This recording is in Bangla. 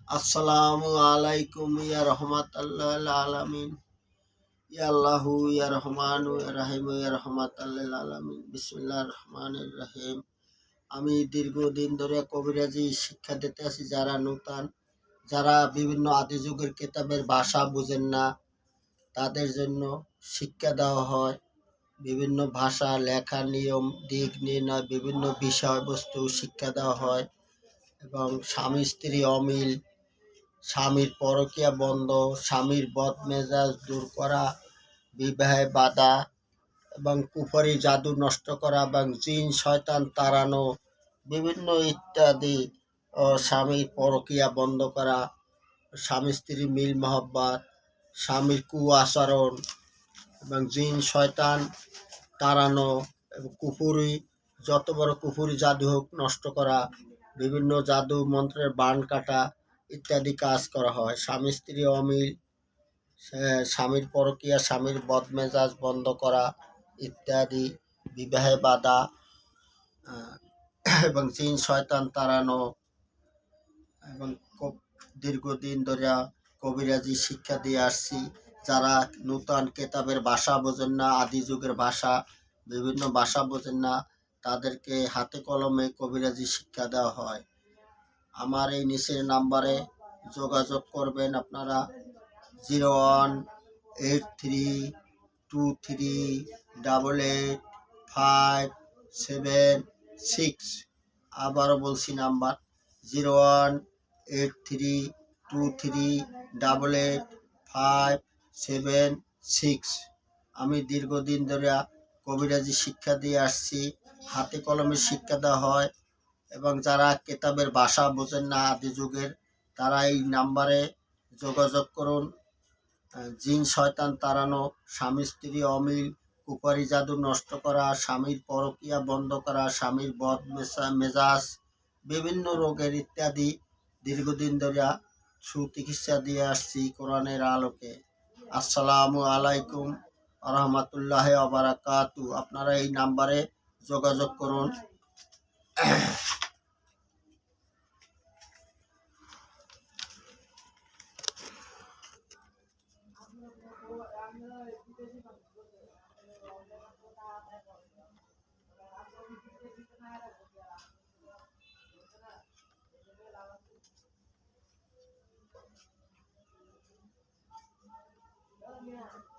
আসসালামু আলাইকুম ইয়া রহমাতাল্লাল আলামিন ইয়া আল্লাহু ইয়া রহমানু ইয়া রাহিমু ইয়া রহমাতাল্লাল আলামিন বিসমিল্লাহির রহমানির রহিম। আমি দীর্ঘদিন ধরে কবিরাজি শিক্ষা দিতে আছি। যারা নূতন, যারা বিভিন্ন আদি যুগের কিতাবের ভাষা বুঝেন না, তাদের জন্য শিক্ষা দেওয়া হয়। বিভিন্ন ভাষা, লেখা, নিয়ম, দিক নির্ণয়, বিভিন্ন বিষয়বস্তু শিক্ষা দেওয়া হয় এবং স্বামী স্ত্রী অমিল, স্বামীর পরকীয়া বন্ধ, স্বামীর বদমেজাজ দূর করা, বিবাহে বাধা এবং কুফরি জাদু নষ্ট করা এবং জিন শয়তান তাড়ানো, বিভিন্ন ইত্যাদি। স্বামীর পরকীয়া বন্ধ করা, স্বামী স্ত্রী মিল মহব্বত, স্বামীর কুআচরণ এবং জিন শয়তান তাড়ানো এবং কুফরি, যত বড় কুফরি জাদু হোক নষ্ট করা, বিভিন্ন জাদু মন্ত্রের বান কাটা ইত্যাদি কাজ করা হয়। স্বামী স্ত্রী অমিল, স্বামীর পরকীয়া, স্বামীর বদমেজাজ বন্ধ করা ইত্যাদি, বিবাহে বাধা এবং জিন শয়তান তাড়ানো এবং দীর্ঘদিন ধরে কবিরাজি শিক্ষা দিয়ে আসছি। যারা নূতন কেতাবের ভাষা বোঝেন না, আদি যুগের ভাষা, বিভিন্ন ভাষা বোঝেন না, তাদেরকে হাতে কলমে কবিরাজি শিক্ষা দেওয়া হয়। আমার এই নিচের নাম্বারে যোগাযোগ করবেন আপনারা। 018323885756। আবারও বলছি নাম্বার 018323885756। আমি দীর্ঘদিন ধরে কবিরাজি শিক্ষা দিয়ে আসছি। হাতে কলমে শিক্ষা দেওয়া হয় এবং যারা কেতাবের ভাষা বোঝেন না আদি যুগের, তারা এই নাম্বারে যোগাযোগ করুন। জিন শয়তান তাড়ানো, স্বামী স্ত্রী অমিল, কুপারি জাদু নষ্ট করা, স্বামীর পরকীয়া বন্ধ করা, স্বামীর বদ মেজাজ, বিভিন্ন রোগের ইত্যাদি দীর্ঘদিন ধরে সুচিকিৎসা দিয়ে আসছি কোরআনের আলোকে। আসসালামু আলাইকুম রহমতুল্লাহ বারাকাতু। আপনারা এই নাম্বারে যোগাযোগ করুন। Yeah.